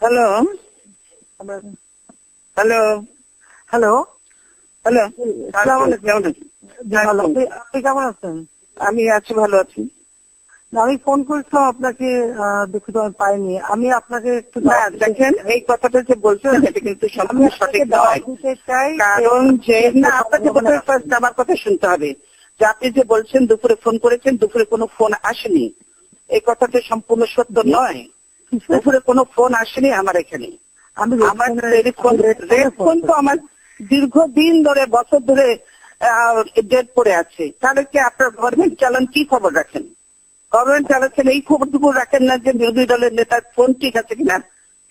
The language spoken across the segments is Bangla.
হ্যালো হ্যালো হ্যালো, হ্যালো, আপনি কেমন আছেন? আমি আছি, ভালো আছি। আমি ফোন করেছিলাম আপনাকে, দুঃখিত আমি পাইনি। আমি আপনাকে একটু না দেখেন, এই কথাটা যে বলছেন এটা কিন্তু সম্পূর্ণ সঠিক নয়। দিতে চাই, কারণ যে না, আপনাকে ফার্স্ট আমার কথা শুনতে হবে। যে আপনি যে বলছেন দুপুরে ফোন করেছেন, দুপুরে কোনো ফোন আসেনি, এই কথাটা সম্পূর্ণ সত্য নয়। দুপুরে কোনো ফোন আসেনি আমার এখানে। আমার টেলিফোন রেড ফোন তো আমার দীর্ঘদিন ধরে, বছর ধরে ডেট পড়ে আছে। তাহলে কি আপনার গভর্নমেন্ট চালান কি খবর রাখেন? গভর্নমেন্ট চালাচ্ছেন এই খবরটুকু রাখেন না যে বিরোধী দলের নেতার ফোন ঠিক আছে কিনা,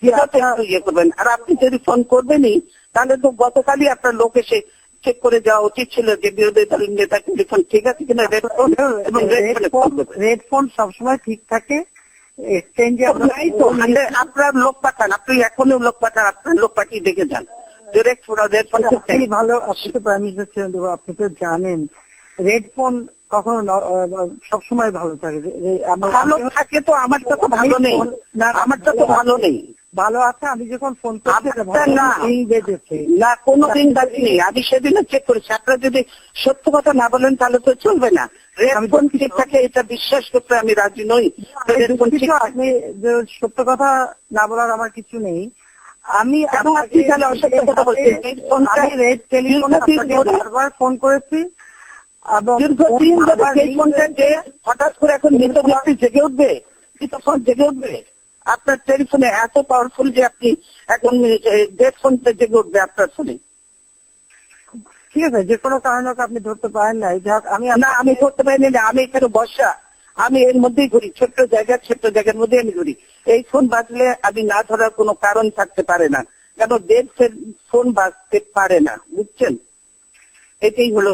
ইয়ে করবেন। আর আপনি যদি ফোন করবেনই তাহলে তো গতকালই আপনার লোক এসে চেক করে যাওয়া উচিত ছিল যে বিরোধী দলের নেতার টেলিফোন ঠিক আছে কিনা। রেড ফোন এবং রেড ফোন সবসময় ঠিক থাকে। আপনার লোক পাঠান, আপনি এখনই লোক পাঠান, আপনার লোক পাঠিয়ে দেখে যান। ডিরেক্ট ফোন ভালো, আপনি তো প্রাইম মিনিস্টার ছিলেন, আপনি তো জানেন রেড ফোন কখনো সবসময় ভালো থাকে। ভালো থাকে তো আমারটা তো ভালো নেই, আমারটা তো ভালো নেই। ভালো আছে, আমি যখন ফোন করছি না, কোনো দিন বাজিনি। আমি সেদিনও চেক করেছি। আপনারা যদি সত্য কথা না বলেন তাহলে তো চলবে না। রেড ফোন ঠিক থাকে এটা বিশ্বাস করতে আমি রাজি নই। আপনি সত্য কথা না বলার আমার কিছু নেই। আমি ফোন করেছি দীর্ঘদিন ধরে হঠাৎ করে এখন মৃত ব্যক্তি জেগে উঠবে, তখন জেগে উঠবে। আপনার টেলিফোনে এত পাওয়ারফুল যে আপনি এখন ডেড ফোনটা জেগে উঠবে আপনার ফোনে। ঠিক আছে, যে কোনো কারণে আপনি ধরতে পারেন না। আমি ধরতে পারিনি না, আমি এখানে বসা, আমি এর মধ্যেই ঘুরি, ছোট্ট জায়গার মধ্যে আমি ঘুরি। এই ফোন বাজলে আমি না ধরার কোনো কারণ থাকতে পারে না, কেন ডেড ফোন বাজতে পারে না, বুঝছেন? এটাই হলো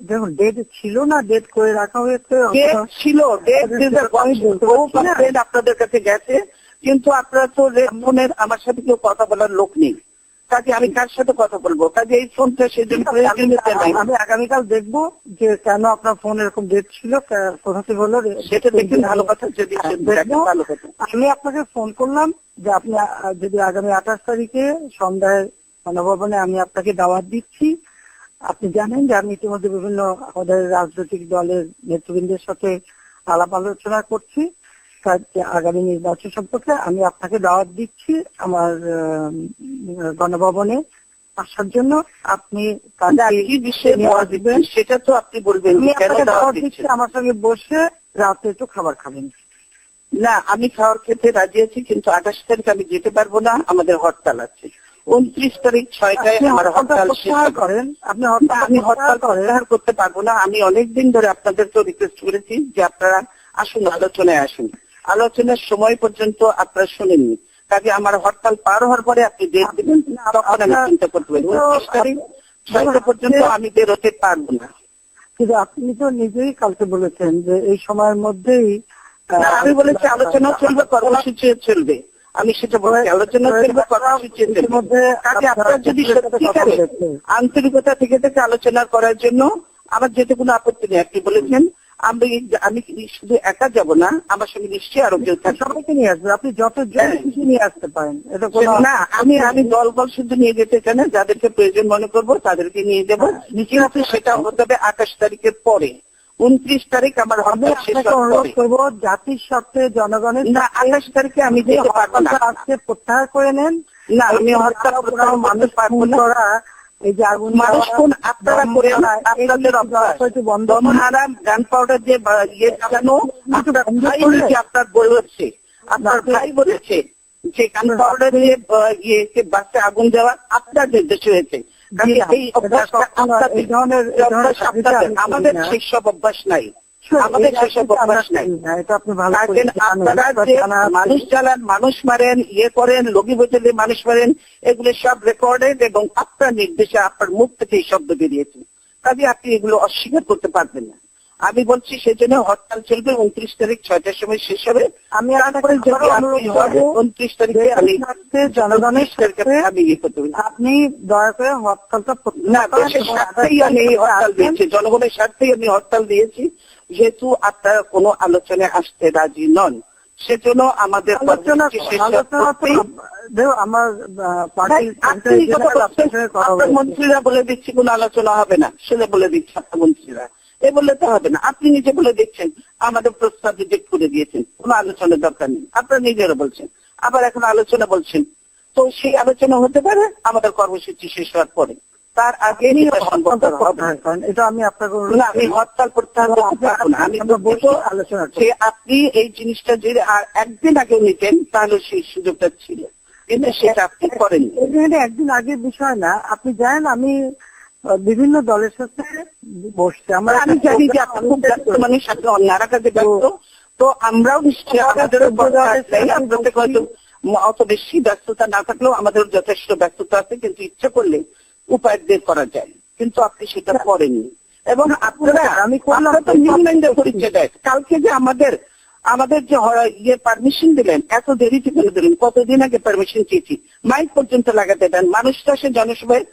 দেখুন, ডেট ছিল না, ডেট করে রাখা হয়েছে। ছিল ডেট আপনাদের কাছে গেছে, কিন্তু আপনারা তো রেড ফোনের আমার সাথে কেউ কথা বলার লোক নেই। কাজে আমি কার সাথে কথা বলবো? কাজে এই ফোনটা সেই জন্য আমি আগামীকাল দেখবো যে কেন আপনার ফোন এরকম ডেট ছিল, কোথা থেকে হলো সেটা দেখুন। ভালো কথা, যদি ভালো কথা। আমি আপনাকে ফোন করলাম যে আপনি যদি আগামী 28 তারিখে সন্ধ্যায় গণভবনে আমি আপনাকে দাওয়াত দিচ্ছি। আপনি জানেন যে আমি ইতিমধ্যে বিভিন্ন আমাদের রাজনৈতিক দলের নেতৃবৃন্দের সাথে আলাপ আলোচনা করছি আগামী নির্বাচন সম্পর্কে। আমি আপনাকে দাওয়াত দিচ্ছি আমার গণভবনে আসার জন্য। আপনি কি বিষয়ে দাওয়াত দিবেন সেটা তো আপনি বলবেন। আমার সঙ্গে বসে রাতে একটু খাবার খাবেন। না, আমি খাবার খেতে রাজি আছি, কিন্তু 28 তারিখ আমি যেতে পারবো না, আমাদের হরতাল আছে। 29 তারিখ 6টায় আমার হরতাল করেন। আমি হরতাল প্রত্যাহার করতে পারবো না। আমি অনেকদিন ধরে আপনাদেরকে রিকোয়েস্ট করেছি যে আপনারা আসুন, আলোচনায় আসুন। আলোচনার সময় পর্যন্ত আপনারা শুনেননি। কাজে আমার হরতাল পার হওয়ার পরে আপনি ডেট দেবেন, তখন আমি চিন্তা করতে পারি। 29 তারিখ 6টা পর্যন্ত আমি বেরোতে পারবো না। কিন্তু আপনি তো নিজেই কালকে বলেছেন যে এই সময়ের মধ্যেই আমি বলেছি আলোচনা চলবে, কর্মসূচি চলবে। আমি সেটা বলছি, আলোচনা চলবে, কর্মসূচি চলবে। আপনারা যদি আন্তরিকতা থেকে আলোচনা করার জন্য আমার যেতে কোনো আপত্তি নেই। আপনি বলেছেন আমি শুধু একা যাব না, আমার সঙ্গে নিশ্চয়ই আরো কেউ থাকবে, সবাইকে নিয়ে আসবে। আপনি যত কিছু নিয়ে আসতে পারেন। না, আমি দল শুধু নিয়ে যেতে চাই না, যাদেরকে প্রয়োজন মনে করবো তাদেরকে নিয়ে যাবো। কিন্তু সেটা হতে হবে 28 তারিখের পরে। 29 তারিখ আমার হরতাল শেষ অনুরোধ করবো জাতির স্বার্থে, জনগণের না, 28 তারিখে আমি যেতে পারবো না। আজকে প্রত্যাহার করে নেন। না, আমি হরতাল মানুষ পারবো না। এই যে আগুন মানুষ কোন আপনারা করে আপনাদের হারাম গান পাউডার যে ইয়ে চালানো, আপনার বলেছে, আপনার ভাই বলেছে যে গান পাউডার দিয়ে বাসে আগুন দেওয়া আপনার নির্দেশ হয়েছে। আমাদের সেসব অভ্যাস নাই, আমাদের সেসব অভ্যাস নাই। মানুষ চালান, মানুষ মারেন, ইয়ে করেন, লগি বোতলে মানুষ মারেন, এগুলো সব রেকর্ডেড এবং আপনার নির্দেশে আপনার মুখ থেকে এই শব্দ বেরিয়েছে। কাজে আপনি এগুলো অস্বীকার করতে পারবেন না। আমি বলছি সেজন্য হরতাল চলবে। 29 তারিখ 6টার সময় শেষ হবে। আমি 29 তারিখে আমি জনগণের আমি ইয়ে করতে পারি। আপনি দয়া করে হরতালটা না, দেশের স্বার্থেই আমি হরতাল দিয়েছি, জনগণের স্বার্থেই আমি হরতাল দিয়েছি। যেহেতু আপনারা কোনো আলোচনায় আসতে রাজি নন, সেজন্য আমাদের আলোচনা কর্মসূচি শেষ আলোচনা তো করতেই দেখো আমার ভাই, আপনি আপনার মন্ত্রীরা বলে দিচ্ছি কোনো আলোচনা হবে না, শুনে বলে দিচ্ছে আপনার মন্ত্রীরা, এ বললে তো হবে না। আপনি নিজে বলে দিচ্ছেন আমাদের প্রস্তাব রিজেক্ট করে দিয়েছেন, কোনো আলোচনার দরকার নেই, আপনারা নিজেরা বলছেন, আবার এখন আলোচনা বলছেন। তো সেই আলোচনা হতে পারে আমাদের কর্মসূচি শেষ হওয়ার পরে, তার আগে এটা আমি আপনাকে আমি হরতাল প্রত্যাহার করতে পারবো না। আমি বলবো আলোচনা যে আপনি এই জিনিসটা যদি আর একদিন আগেও নিতেন তাহলে সেই সুযোগটা ছিল, কিন্তু সেটা আপনি করেননি। এটা একদিন আগের বিষয় না, আপনি জানেন আমি বিভিন্ন দলের সাথে বসছি। আমি জানি যে আপনি খুব ব্যস্ত মানুষ, আপনি অন্যারা কাজে ব্যস্ত, তো আমরাও নিশ্চয়ই আমাদের হয়তো অত বেশি ব্যস্ততা না থাকলেও আমাদের যথেষ্ট ব্যস্ততা আছে, কিন্তু ইচ্ছে করলে উপায় বের করা যায়, কিন্তু আপনি সেটা করেননি। এবং আপনারা তো নিউল্যান্ডে পরিচয় দেয়, কালকে যে আমাদের যে ইয়ে পারমিশন দিলেন, এত দেরিতে ফেলে দিলেন, কতদিন আগে পারমিশন চেয়েছি, মাইক পর্যন্ত লাগাতে দেন, মানুষটা সে জনসভায়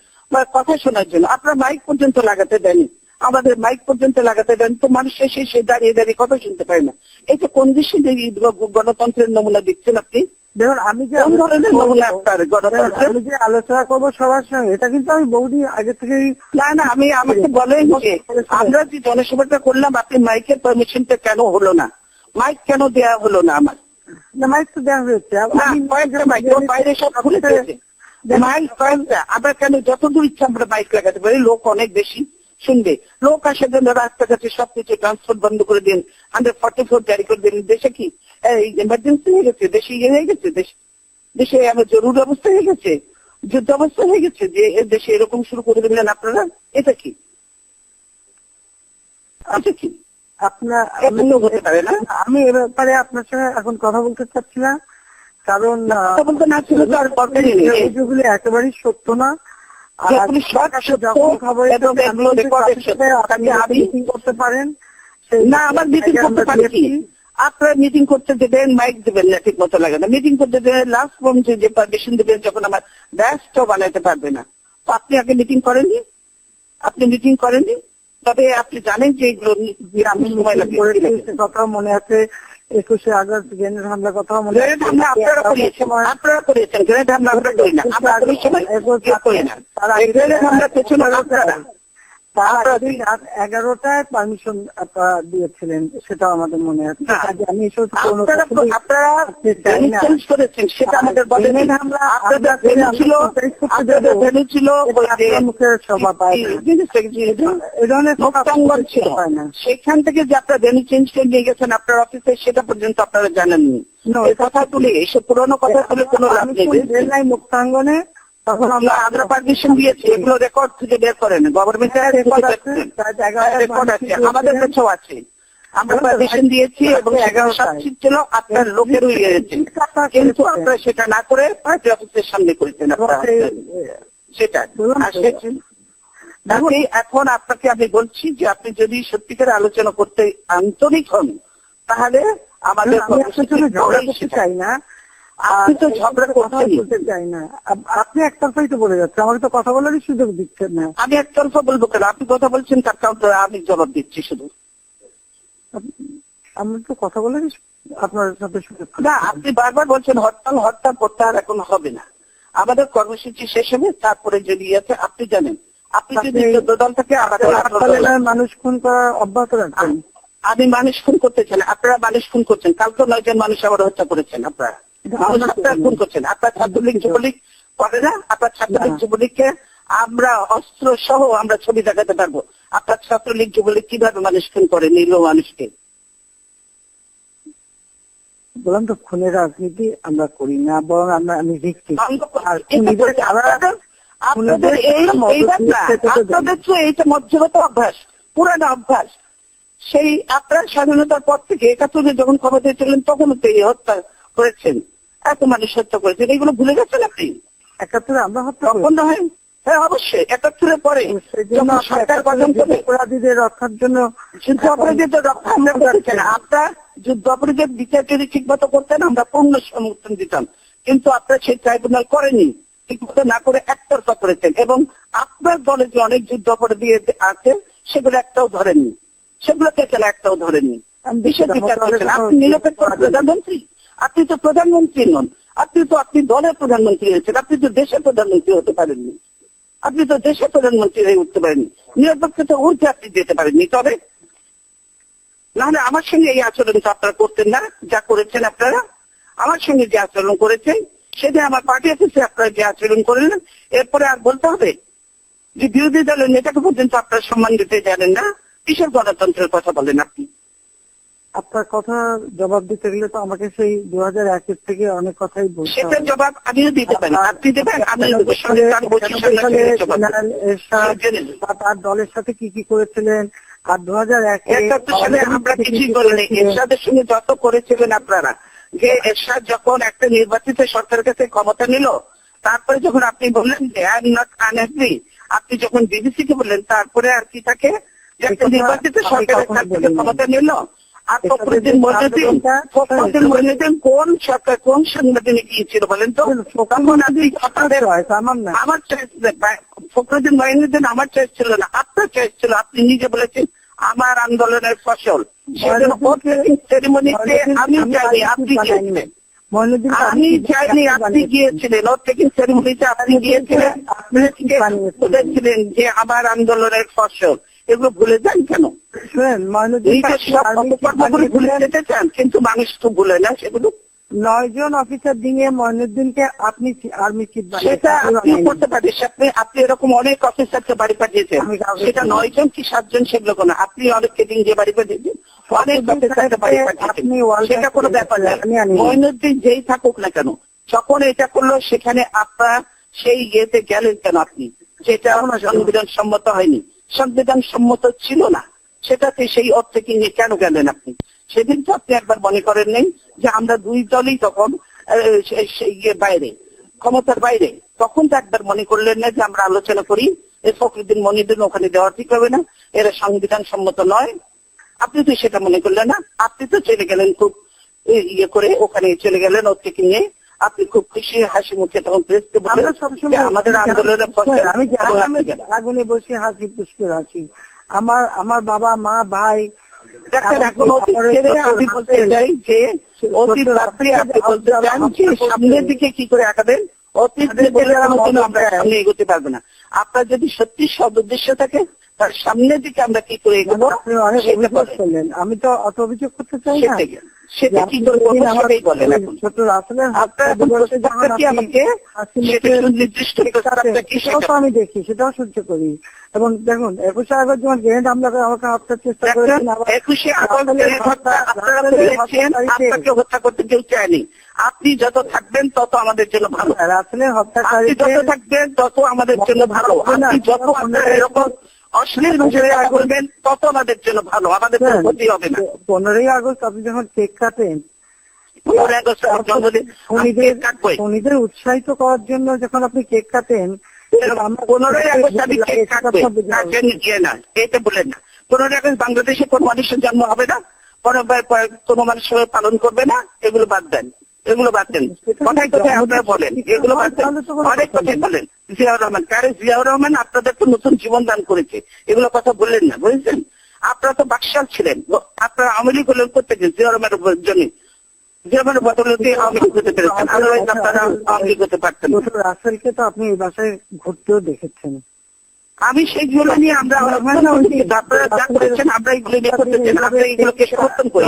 কথা শোনার জন্য, আপনারা মাইক পর্যন্ত লাগাতে দেন, আমাদের মাইক পর্যন্ত লাগাতে দেন, তো মানুষ এসে সে দাঁড়িয়ে দাঁড়িয়ে কথা শুনতে পারে না। এটা কোন দেশে গণতন্ত্রের নমুনা দিচ্ছেন আপনি? দেখুন আমি যে কোন ধরনের নমুনা আপনার গণতন্ত্রের? আমি যে আলোচনা করবো সবার সঙ্গে, এটা কিন্তু আমি বহুদিন আগে থেকেই না আমি আমাকে বলেন যে আমরা যে জনসভাটা করলাম, আপনি মাইকের পারমিশনটা কেন হলো না? মাইক কেন দেয়া হলো না? আমার মাইক তো দেওয়া হয়েছে, বাইরে সব খুলে দিয়েছে মাইক কয়েকটা, আমরা কেন যতদূর ইচ্ছা আমরা মাইক লাগাতে পারি, লোক অনেক বেশি শুনবে, লোক আসার জন্য রাস্তাঘাটে সবকিছু ট্রান্সপোর্ট বন্ধ করে দিন, 144 জারি করে দিন। দেশে কি ইমার্জেন্সি হয়ে গেছে? দেশে ইয়ে হয়ে গেছে? দেশে আমার জরুরি অবস্থা হয়ে গেছে, যুদ্ধ অবস্থা হয়ে গেছে যে দেশে এরকম শুরু করে দিলেন আপনারা? এটা কি আচ্ছা কি আপনার হতে পারে না? আমি এ ব্যাপারে আপনার সঙ্গে এখন কথা বলতে চাচ্ছি না, কারণ বলতে না ছিল তো আর দরকারই নেই, অভিযোগগুলি একেবারেই সত্য না। আপনি সব যখন খবর আপনি মিটিং করতে পারেন না, আমার মিটিং করতে পারি কি? আপনারা মিটিং করতে দেবেন, মাইক দেবেন না ঠিক মতো লাগে না, মিটিং করতে দেবেন, লাস্ট পর্যন্ত যে পারমিশন দেবেন যখন আমার ব্যাসটাও বানাইতে পারবে না, তো আপনি আগে মিটিং করেননি, আপনি মিটিং করেননি, তবে আপনি জানেন যে এগুলো সময় লাগে। কথা মনে আছে 21শে আগস্ট গ্রেনেড হামলার কথা মনে আছে? আপনারা করিয়েছেন গ্রেনেড হামলা, আমরা করি না, আমরা ওই সময় করি না, গ্রেনেড হামলা পেছনে আপনারা। তার দিন রাত 11টায় পারমিশন আপনারা দিয়েছিলেন, সেটা আমাদের মনে আছে। আমি আপনারা চেঞ্জ করেছেন সেটা আমাদের বলেন। আপনাদের ভেনু ছিল মুখের সভা ছিল, সেখান থেকে যে আপনারা ভেনু চেঞ্জ করে নিয়ে গেছেন আপনার অফিসে, সেটা পর্যন্ত আপনারা জানেননি। এই কথা তুলে এসব পুরোনো কথা তুলে কোনো লাভ নেই। মুক্তাঙ্গনে তখন আমরা পারমিশন দিয়েছি, এগুলো রেকর্ড থেকে বের করেন, গভর্নমেন্টের রেকর্ড আছে, আমাদের কাছেও আছে, আমরা পারমিশন দিয়েছি এবং 11টা সিট ছিল, আপনার লোকের হয়েছে, কিন্তু আপনারা সেটা না করে পার্টি অফিসের সামনে করেছেন সেটা। এখন আপনাকে আমি বলছি যে আপনি যদি সত্যিকার আলোচনা করতে আন্তরিক হন তাহলে আমাদের ঝগড়া করতে চাই না, আপনি তো ঝগড়া করতে চাই না, আপনি একতরফাই তো বলে যাচ্ছে, আমাকে তো কথা বলারই সুযোগ দিচ্ছেন না। আমি একতরফা বলবো কেন? আপনি কথা বলছেন তার কাউন্টারে আমি জবাব দিচ্ছি শুধু। আমি তো কথা বলারই আপনার সাথে সুযোগ না, আপনি বারবার বলছেন হরতাল প্রত্যাহার এখন হবে না, আমাদের কর্মসূচি শেষ হবে, তারপরে যদি আছে আপনি জানেন, আপনি যদি 14 দল থেকে মানুষ খুন করা অব্যাহত রাখবেন। আমি মানুষ খুন করতে চাই না, আপনারা মানুষ খুন করছেন, কালকে 9 জন মানুষ আবার হত্যা করেছেন, আপনারা খুন করছেন। আপনার ছাত্রলীগ যুবলীগ করে না? আপনার ছাত্রলীগ যুবলীগকে আমরা অস্ত্র সহ আমরা ছবি দেখাতে পারবো, আপনার ছাত্রলীগ যুবলীগ কিভাবে মানুষ খুন করে, নিরীহ মানুষকে। বললাম তো খুনের রাজনীতি আমরা করি না, বরং আমি দেখছি আপনাদের তো এইটা মধ্যগত অভ্যাস, পুরানো অভ্যাস। সেই আপনার স্বাধীনতার পর থেকে 71 যখন ক্ষমতায় ছিলেন তখনও তো এই হত্যা করেছেন, এত মানুষ হত্যা করেছেন, এগুলো ভুলে গেছেন আপনি? 71 আমরা হত্যা হয়? হ্যাঁ অবশ্যই, 71 পরে সরকার গঠন করে অপরাধীদের রক্ষার জন্য যুদ্ধ অপরাধীদের রক্ষা আমরা করছি না। আপনার যুদ্ধ অপরাধীদের বিচার যদি ঠিক মতো করতেন আমরা পূর্ণ সমর্থন দিতাম, কিন্তু আপনারা সেই ট্রাইব্যুনাল করেনি, ঠিক মতো না করে একতরফা করেছেন, এবং আপনার দলে যে অনেক যুদ্ধ অপরাধী আছে সেগুলো একটাও ধরেননি, সেগুলোকে কেন একটাও ধরেননি, বিশেষ বিচার করেছেন। আপনি নিরপেক্ষ প্রধানমন্ত্রী, আপনি তো প্রধানমন্ত্রী নন, আপনি দলের প্রধানমন্ত্রী হয়েছেন, আপনি তো দেশের প্রধানমন্ত্রী হতে পারেননি, আপনি তো দেশের প্রধানমন্ত্রী হয়ে উঠতে পারেননি, নিরপেক্ষতা উঠে আপনি যেতে পারেননি। তবে নাহলে আমার সঙ্গে এই আচরণ তো আপনারা করতেন না, যা করেছেন আপনারা। আমার সঙ্গে যে আচরণ করেছেন, সেটা আমার পার্টি অফিসে আপনারা যে আচরণ করলেন, এরপরে আর বলতে হবে যে বিরোধী দলের নেতাকে পর্যন্ত আপনারা সম্মান দিতে জানেন না, কিসের গণতন্ত্রের কথা বলেন আপনি? আপনার কথা জবাব দিতে গেলে তো আমাকে সেই 2001 থেকে অনেক কথাই বলতে সেটার হবে। জবাব আমিও দিতে পারি, আপনি দেবেন, আমি সংবিধান বলছি, জেনারেল এরশাদ বা তার দলের সাথে কি কি করেছিলেন, আর 2001 সালে আমরা কিছুই করিনি। এরশাদের সঙ্গে যত করেছিলেন আপনারা, যে এরশাদ যখন একটা নির্বাচিত সরকারের কাছে ক্ষমতা নিল, তারপরে যখন আপনি বললেন যে আই এম নট আনএগ্রি, আপনি যখন বিবিসি কে বললেন, তারপরে আর কি থাকে যে একটা নির্বাচিত সরকারের কাছ থেকে ক্ষমতা নিল। আর ফখরুদ্দিন মইনুদ্দিন কোন সরকার, কোন সংগঠনে গিয়েছিল বলেন তো? তখন আপনি আপনাদের আমার চয়েস, ফখরুদ্দিন মইনুদ্দিন আমার চয়েস ছিল না, আপনার চয়েস ছিল। আপনি নিজে বলেছেন আমার আন্দোলনের ফসল, সেরেমনিতে আমি যাইনি, আপনি গিয়েছিলেন। আমি চাইনি, আপনি গিয়েছিলেন। ওর থেকে সেরেমনিতে আপনি গিয়েছিলেন, আপনি বলেছিলেন যে আমার আন্দোলনের ফসল। এগুলো ভুলে যান কেন? ভুলে যেতে চান, কিন্তু মানুষ তো ভুলে না সেগুলো। 9 জন অফিসার দিয়ে মইনুদ্দিনকে আপনি আর্মি চিফ সেটা আপনি করতে পারেন। আপনি এরকম অনেক অফিসারকে বাড়ি পাঠিয়েছেন, সেটা 9 জন কি 7 জন সেগুলো কোনো, আপনি অনেককে দিন যে বাড়ি পাঠিয়েছেন, অনেক অফিসারকে বাড়ি পাঠিয়েছেন, সেটা কোনো ব্যাপার না। মইনুদ্দিন যেই থাকুক না কেন, যখন এটা করলো সেখানে আপনার সেই ইয়েতে গেলেন কেন আপনি? যেটা সংবিধান সম্মত হয়নি, সংবিধান সম্মত ছিল না, সেটাতে সেই অর্থে কি নিয়ে কেন গেলেন আপনি? সেদিন তো আপনি একবার মনে করেন নেই যে আমরা দুই দলই তখন বাইরে, ক্ষমতার বাইরে, তখন তো একবার মনে করলেন না যে আমরা আলোচনা করি, এই ফখরুদ্দিন মনিরুদ্দিন ওখানে দেওয়া ঠিক হবে না, এরা সংবিধান সম্মত নয়। আপনি তো সেটা মনে করলেন না, আপনি তো চলে গেলেন খুব ইয়ে করে, ওখানে চলে গেলেন ওর থেকে নিয়ে, আপনি খুব খুশি হাসি মুখে তখন প্রেসকে বললেন আমাদের আন্দোলনের পক্ষে। আমি আগুনে বসে হাসি পুষ্পে আছি, আমার বাবা মা ভাই। এখন আমি বলতে চাই যে অতীত রাত্রে আপনি বলতে চান যে সামনের দিকে কি করে আঁকাবেন, অতীত আমরা সামনে এগোতে পারবো না। আপনার যদি সত্যি সদ উদ্দেশ্য থাকে, তার সামনের দিকে আমরা কি করে এগোবো? অনেক অভিযোগ করলেন, আমি তো অত অভিযোগ করতে চাই না, সেটা কি করে সেটাই বলেন। এখন ছোট আসলে আমি দেখি, সেটাও সহ্য করি। এবং দেখুন 21 আগস্ট যখন গ্রেনেড হামলা করে আমাকে হত্যার চেষ্টা করেছেন, 21 আগস্ট আপনাকে হত্যা করতে কেউ চায়নি। আপনি যত থাকবেন তত আমাদের জন্য ভালো, আসলে হত্যাকারী যত থাকবেন তত আমাদের জন্য ভালো। আপনি যত এরকম অশ্লীল ভাষায় করবেন তত আমাদের জন্য ভালো, আমাদের ক্ষতি হবে না। 15ই আগস্ট আপনি যখন কেক কাটেন, 15ই আগস্ট উনিদের উৎসাহিত করার জন্য যখন আপনি কেক কাটেন, 15ই আগস্ট আমি কেক কাটবো না, এটা বলেন না। 15ই আগস্ট বাংলাদেশে কোন মানুষের জন্ম হবে না, কোন মানুষ পালন করবে না, এগুলো বাদ দেন, এগুলো বাদ দেন। কথায় কথায় আপনারা বলেন, এগুলো বাদ দেন, অনেক কথাই বলেন। জিয়াউর রহমান, কারে জিয়াউর রহমান আপনাদের তো নতুন জীবন দান করেছে, এগুলো কথা বললেন না, বুঝেছেন? আপনারা তো বাকশাল ছিলেন, আপনারা আওয়ামী লীগ হলেন করতে জিয়াউর রহমানের জন্য, জিয়াউর রহমানের বদলতে আওয়ামী লীগ হতে পেরেছেন, আদারওয়াইজ আপনারা আওয়ামী লীগ হতে পারতেন। রাসেলকে তো আপনি এই বাসায় ঘুরতেও দেখেছেন। আমি সেইগুলো নিয়ে আপনারা যা করেছেন আমরা এগুলো নিয়ে করতেছেন, আমরা এগুলোকে সমর্থন করি,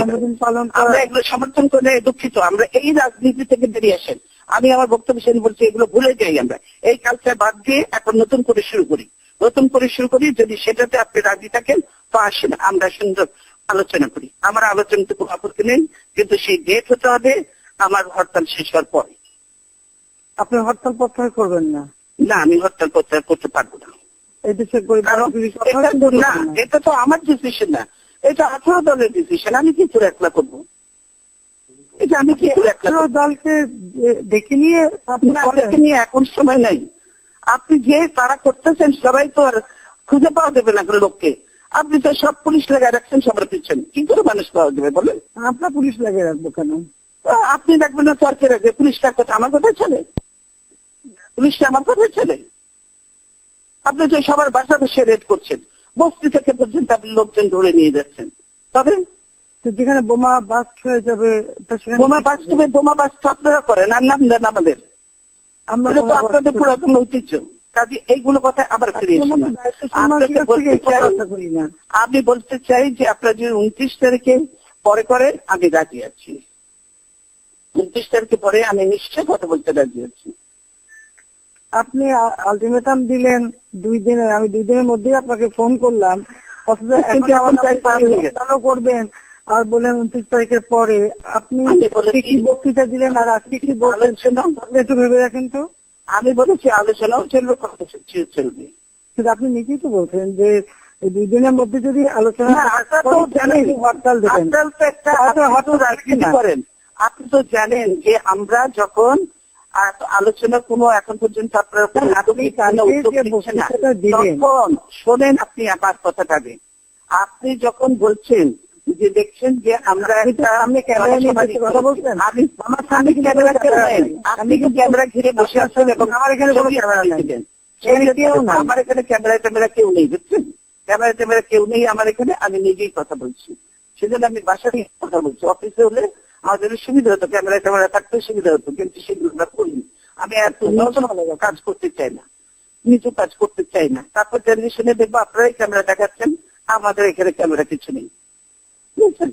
আমরা এগুলো সমর্থন করে দুঃখিত। আমরা এই রাজনীতি থেকে বেরিয়ে আসেন, আমি আমার বক্তব্য শেষ বলছি, এগুলো ভুলে যাই। আমরা এই কালচার বাদ দিয়ে এখন নতুন করে শুরু করি, যদি সেটাতে আপনি রাজি থাকেন তো আসেন, আমরা সুন্দর আলোচনা করি। আমার আলোচনাতে কোনো আপত্তি নেই, কিন্তু সেই ডেট হতে হবে আমার হরতাল শেষ হওয়ার পরে। আপনি হরতাল প্রত্যাহার করবেন না? না, আমি হরতাল প্রত্যাহার করতে পারবো না। এটা তো আমার ডিসিশন না, এটা 18 দলের ডিসিশন। আমি কি করে একলা করবো? এটা আমি কি করে একলা? দলকে দেখে নিয়ে এখন সময় নাই। আপনি যে তারা করতেছেন সবাই তো আর খুঁজে পাওয়া যাবে না লোককে। আপনি তো সব পুলিশ লাগাই রাখছেন সবার পিছনে, কি করে মানুষ পাওয়া যাবে বলেন? আপনার পুলিশ লাগিয়ে রাখবো কেন? আপনি রাখবেন না সরকার রাখবে, পুলিশটা কথা আমার কথা ছেলে, পুলিশটা আমার কথা ছেলে। আপনি তো সবার বাসা বসে রেড করছেন, বস্তি থেকে পর্যন্ত আপনি লোকজন ধরে নিয়ে যাচ্ছেন। তবে তো যেখানে বোমা বাস্ট হয়ে যাবে তো সেখানে বোমা বাস্তবে বোমা বাস্তব আপনারা করেন আর নাম দেন আমাদের, আমরা এটা তো আপনাদের পুরাতন ঐতিহ্য। কাজে এইগুলো কথা আবার ফিরে এসে না। আপনাকে বলতে চাই, করি না। আমি বলতে চাই যে আপনারা যদি 29 তারিখে পরে করেন আমি রাজি আছি। 29 তারিখে পরে আমি নিশ্চয় কথা বলতে রাজি আছি। আপনি আলটিমেটাম দিলেন 2 দিনের, আমি 2 দিনের মধ্যেই আপনাকে ফোন করলাম, অথচ কিন্তু এখন এখন তাই পার হয়ে গেছে। চালু করবেন আর বলেন 29 তারিখের পরে। আপনি আমি বলেছি, কি বক্তৃতা দিলেন আর আজকে কি বলছেন আপনি একটু ভেবে রাখেন তো। আমি বলেছি আলোচনাও চলবে, কর্মসূচিও চলবে। কিন্তু আপনি নিজেই তো বলছেন যে এই 2 দিনের মধ্যে যদি আলোচনা না, আপনারা তো জানেন, হরতাল দেবেন। আপনারা তো একটা হয়তো রাজনীতি করেন। আপনি তো জানেন যে আমরা যখন আলোচনা কোনো এখন পর্যন্ত আপনারা কোনো আদৌ উদ্যোগ নিচ্ছেন না, তখন শোনেন আপনি আমার কথাটাকে। আপনি যখন বলছেন যে দেখছেন যে আমরা আপনি ক্যামেরা নিয়ে কথা বলছেন, আমার সামনে ক্যামেরা কেন, আপনি কি ক্যামেরা ঘিরে বসে আছেন এবং আমার এখানে কোনো ক্যামেরা নাই। আমার এখানে ক্যামেরা কেউ নেই, বুঝছেন? ক্যামেরা কেউ নেই আমার এখানে, আমি নিজেই কথা বলছি। সেজন্য আমি বাসায় কথা বলছি। অফিসে হলে আমাদের সুবিধা হতো, ক্যামেরা থাকতে সুবিধা হতো, কিন্তু সেগুলো আমরা করিনি। আমি এত নতুন কাজ করতে চাই না, নিচু কাজ করতে চাই না। তারপর টেলিভিশনে দেখবো আপনারাই ক্যামেরা দেখাচ্ছেন, আমাদের এখানে ক্যামেরা কিছু নেই, বুঝছেন?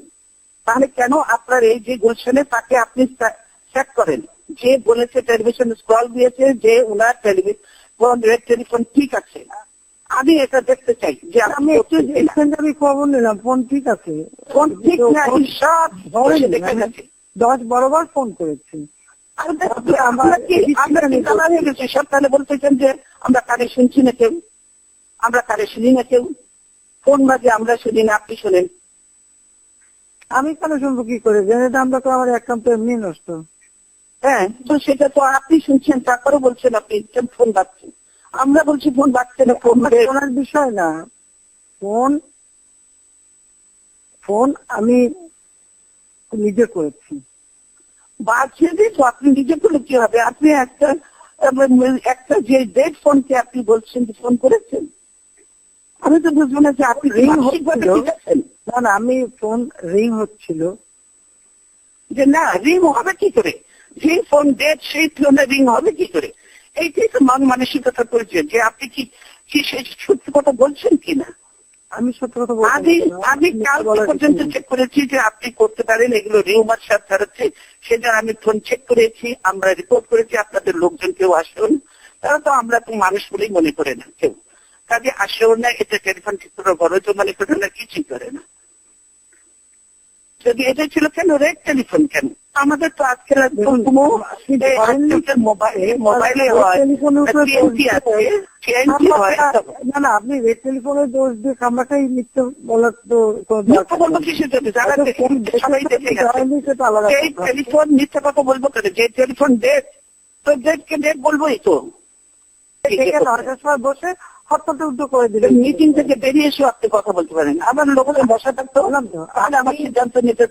তাহলে কেন আপনার এই যে গুলশানে তাকে আপনি চেক করেন, যে বলেছে টেলিভিশন স্ক্রল দিয়েছে যে ওনার টেলিফোন ঠিক আছে, আমি এটা দেখতে চাই যে আমি আমি খবর নিলাম ফোন ঠিক আছে, ফোন ঠিক না, সব দেখা গেছে। 10-12 বার ফোন করেছি। সরকারে বলতেছেন যে আমরা কানে শুনছি না কেউ, আমরা কানে শুনি না কেউ, ফোন মাঝে আমরা শুনি না, আপনি শোনেন। আমি কেন শুনবো কি করে, জেনে আমরা তো আমার অ্যাকাউন্ট এমনি নষ্ট। হ্যাঁ, তো সেটা তো আপনি শুনছেন, তারপরে বলছেন আপনি ফোন বাজছে। আমরা বলছি ফোন বাজছে না, ফোন শোনার বিষয় না। ফোন আমি নিজে করেছি। বাজছে তো আপনি নিজে করলে কি হবে? আপনি একটা যে ডেড ফোনকে আপনি বলছেন যে ফোন করেছেন, আমি তো বুঝবো না যে আপনি রিং হচ্ছিল না, আমি ফোন রিং হচ্ছিল যে না, রিং হবে কি করে? যে ফোন ডেড সেই ফোনে রিং হবে কি করে? এইটাই তো মানসিকতার পরিচয় যে আপনি কি সেই সত্যি কথা বলছেন কিনা। আমি সত্যি কথা বলছি। আমি কাল পর্যন্ত চেক করেছি যে আপনি করতে পারেন, এগুলো রিউমার সাথে ছাড়াচ্ছে, সেজন্য আমি ফোন চেক করেছি, আমরা রিপোর্ট করেছি। আপনাদের লোকজন কেউ আসেন, তারা তো আমরা তো মানুষ বলেই মনে করে না কেউ, কাজে আসেও না, এটা টেলিফোন ঠিক করে বড় মনে করে না, কিছুই করে না। যদি এটা ছিল কেন রেড টেলিফোন কেন? আমাদের তো আজকের মোবাইলে না না, আপনি রেড টেলিফোনের দোষ দিয়ে কামড়াটাই মিথ্যে বলার তো বলবো কিসের জন্য? সবাই দেখে গেছে এই টেলিফোন মিথ্যা কথা বলবো কেন? যে টেলিফোন ডেট, তো ডেটকে ডেট বলবোই তো। বসে হরতালটা উদ্যোগ করে দিলেন, মিটিং থেকে বেরিয়ে এসে আপনি কথা বলতে পারেন। আমার লোকের বসা থাকতে হলাম তো, তাহলে আমার সিদ্ধান্ত নিতে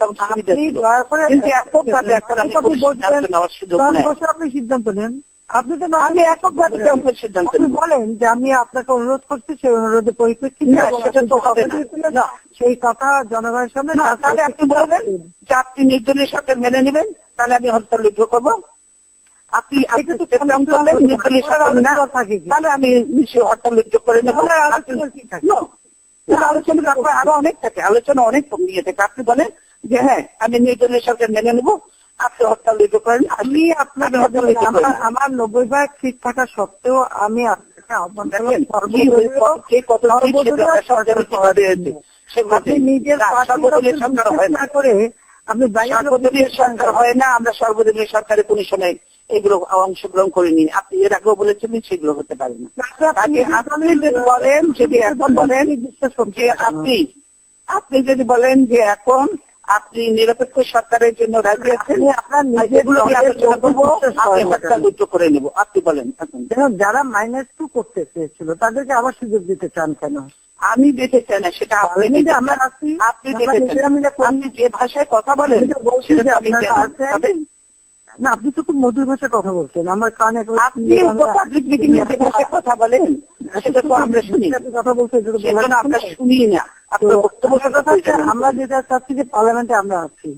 আপনি সিদ্ধান্ত নেন। আপনি তো আমি এককভাবে সিদ্ধান্ত বলেন যে আমি আপনাকে অনুরোধ করছি, সেই অনুরোধের পরিপ্রেক্ষিতে সেটা তো হবে না। সেই কথা জনগণের সামনে। তাহলে আপনি বলবেন যে আপনি নির্দলীয় সরকার মেনে নেবেন, তাহলে আমি হরতাল উদ্যোগ করবো। আপনি তাহলে আমি নিশ্চয়ই হরতাল উদ্যোগ করে নেবো। আলোচনা আরো অনেক থাকে, আলোচনা অনেক নিয়ে থাকে। আপনি বলেন যে হ্যাঁ আমি নির্দলীয় সরকার মেনে নেবো, আপনি হরতাল উদ্যোগ করেন। আমি আপনাকে আমার 90% ঠিক থাকা সত্ত্বেও আমি আপনাকে আহ্বান করলাম, আপনি নিজের সরকার হয় না করে আপনি সর্বদলীয় সরকার হয় না, আমরা সর্বদলীয় সরকারের কোন সময় এগুলো অংশগ্রহণ করিনি। আপনি এর আগেও বলেছেন সেগুলো হতে পারে না। আপনি যদি বলেন, যদি এখন বলেন যে আপনি যদি বলেন যে এখন আপনি নিরপেক্ষ সরকারের জন্য রাজি আছেন, আপনার নিজেগুলো করে নেব। আপনি বলেন যারা -2 করতে চেয়েছিল তাদেরকে আবার সুযোগ দিতে চান কেন? আমি দিতে চাই না, সেটা আপনি যে ভাষায় কথা বলেন না, আপনি তো খুব মধুর ভাষায় কথা বলছেন, আমার কানে আপনি পাবলিক মিটিং এ যে ভাষায় কথা বলেন সেটা তো আমরা শুনি, কথা বলছেন, সেজন্য আমরা শুনি না আপনার বক্তব্য। কথা হচ্ছে, আমরা যেটা চাচ্ছি যে পার্লামেন্টে আমরা আছি,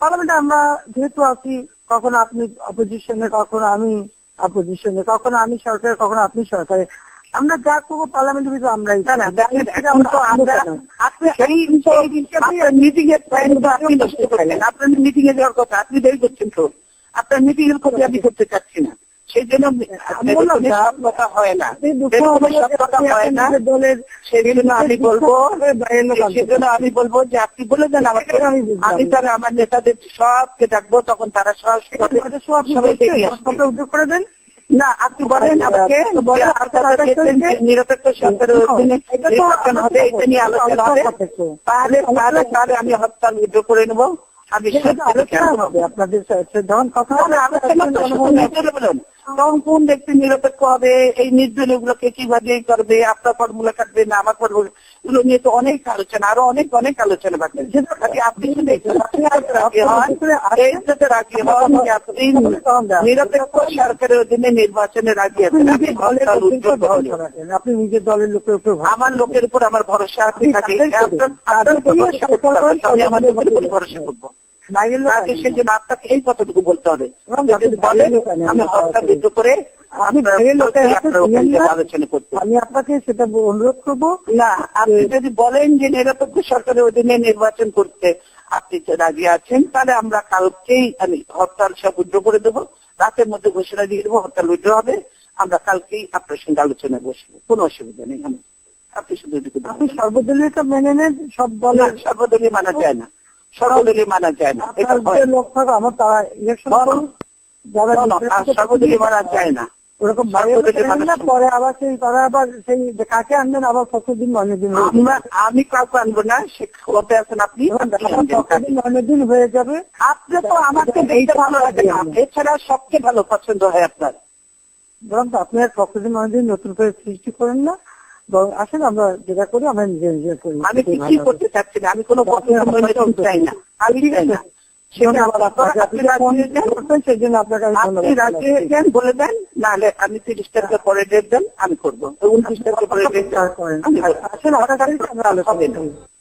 পার্লামেন্টে আমরা যেহেতু আছি, কখনো আপনি অপোজিশনে, কখনো আমি অপোজিশনে, কখনো আমি সরকারে, কখনো আপনি সরকারে, আমরা যা করবো পার্লামেন্টের ভিতরে আমরাই। মিটিং এর আপনি নষ্ট করলেন, আপনার মিটিং এ যাওয়ার কথা আপনি দেরি করছেন তো, আপনার মিটিং এর ক্ষতি আমি করতে চাচ্ছি না, সেই জন্য সব কথা হয় না, সব কথা হয় না। সেই জন্য আমি বলবো, সেজন্য আমি বলবো যে আপনি বলে দেন আমাকে, আমি তারা আমার নেতাদের সবকে ডাকবো, তখন তারা সবাই উদ্যোগ করে দেন। না, আপনি বলেন আমাকে, নিরপেক্ষ সরকারের অধীনে নির্বাচন হবে, এটা নিয়ে আলোচনা হবে, তাহলে তাহলে আমি হরতাল উদ্যোগ করে নেবো। আমি হবে আপনাদের যখন কথা বলেন তখন কোন ব্যক্তি নিরপেক্ষ হবে, এই নির্দলীয় গুলোকে কিভাবে করবে, আপনার ফর্মুলা কাটবে না আমার ফর্মুলা, এগুলো নিয়ে তো অনেক আলোচনা, আরো অনেক অনেক আলোচনা বাকি। আপনি নিরপেক্ষ সরকারের অধীনে নির্বাচনের আগে আছেন, আপনি নিজের দলের লোকের উপর, আমার লোকের উপর আমার ভরসা আছে, আমার লোকের উপর ভরসা করবো। সেজন্য আপনাকে এই কথাটুকু বলতে হবে, আমি হরতাল বিদ্রোহ করে আলোচনা করতে, আমি আপনাকে সেটা অনুরোধ করবো। না, আপনি যদি বলেন যে নিরপেক্ষ সরকারের অধীনে নির্বাচন করতে আপনি রাজি আছেন, তাহলে আমরা কালকেই আমি হরতাল সব উদ্র করে দেবো, রাতের মধ্যে ঘোষণা দিয়ে দেবো হরতাল উদ্র হবে, আমরা কালকেই আপনার সঙ্গে আলোচনায় বসবো, কোনো অসুবিধা নেই। আপনি শুধু আপনি সর্বদলীয়টা মেনে নেন, সব দলের সর্বদলীয় মানা যায় না, সর্বদলীয় মানা যায় না, লোক থাকো আমার তারা ইলেকশন সর্বদলীয় মানা যায় না, ওরকম পরে আবার সেই তারা আবার সেই কাকে আনবেন, আবার কতদিন 9 দিন আমি কাউকে আনবো না, সে কবে আছেন আপনি, 9 দিন হয়ে যাবে। আপনি তো আমাকে দেখতে ভালো লাগে না, এছাড়া সবচেয়ে ভালো পছন্দ হয় আপনার, বরং তো আপনি আর 9 দিন নতুন করে সৃষ্টি করেন না, আসেন আমরা যেটা করি আমরা নিজে নিজে করি। আমি কি করতে চাচ্ছি না, আমি কোনো চাই না, আমি চাই না, সেই জন্য আপনাকে বলে দেন, নাহলে আমি 30 তারিখে পরে ডেট দেন, আমি করবো 29 তারিখে পরে ডেট আসেন।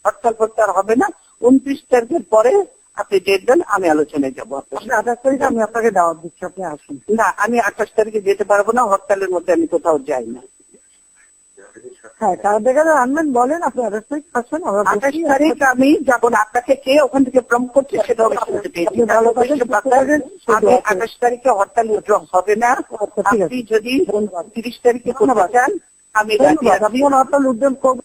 হরতাল ফরতাল হবে না, 29 তারিখের পরে আপনি ডেট দেন, আমি আলোচনায় যাবো। 28 তারিখে আমি আপনাকে দাওয়াত দিচ্ছি, আপনি আসুন। না, আমি 28 তারিখে যেতে পারবো না, হরতালের মধ্যে আমি কোথাও যাই না। হ্যাঁ, কার দেখা আনবেন বলেন, আপনি 28 তারিখ আসুন। 28 তারিখ আমি যাবো না, আপনাকে কে ওখান থেকে প্রম করছে সেটা আমি 28 তারিখে হরতাল উদ্যোগ হবে না, আপনি যদি 30 তারিখে করতে চান আমি হরতাল উদ্যোগ করবো।